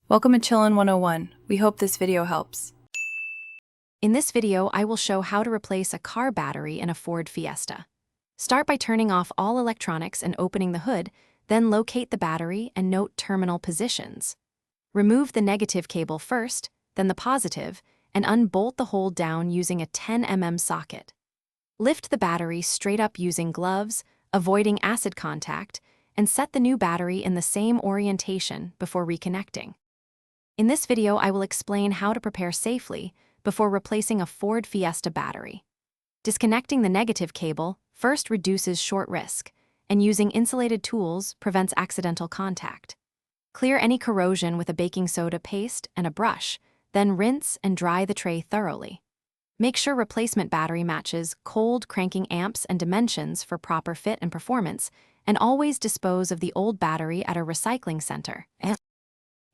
Welcome to Chillin' 101. We hope this video helps. In this video, I will show how to replace a car battery in a Ford Fiesta. Start by turning off all electronics and opening the hood, then locate the battery and note terminal positions. Remove the negative cable first, then the positive, and unbolt the hole down using a 10 mm socket. Lift the battery straight up using gloves, avoiding acid contact, and set the new battery in the same orientation before reconnecting. In this video, I will explain how to prepare safely before replacing a Ford Fiesta battery. Disconnecting the negative cable first reduces short risk, and using insulated tools prevents accidental contact. Clear any corrosion with a baking soda paste and a brush, then rinse and dry the tray thoroughly. Make sure replacement battery matches cold cranking amps and dimensions for proper fit and performance, and always dispose of the old battery at a recycling center.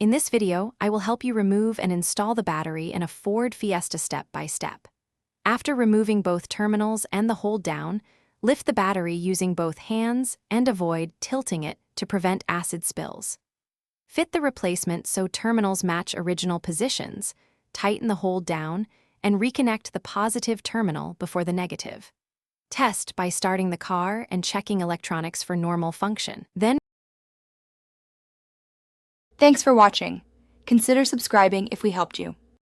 In this video, I will help you remove and install the battery in a Ford Fiesta step by step. After removing both terminals and the hole down, lift the battery using both hands and avoid tilting it to prevent acid spills. Fit the replacement so terminals match original positions, tighten the hole down, and reconnect the positive terminal before the negative. Test by starting the car and checking electronics for normal function. Then Thanks for watching. Consider subscribing if we helped you.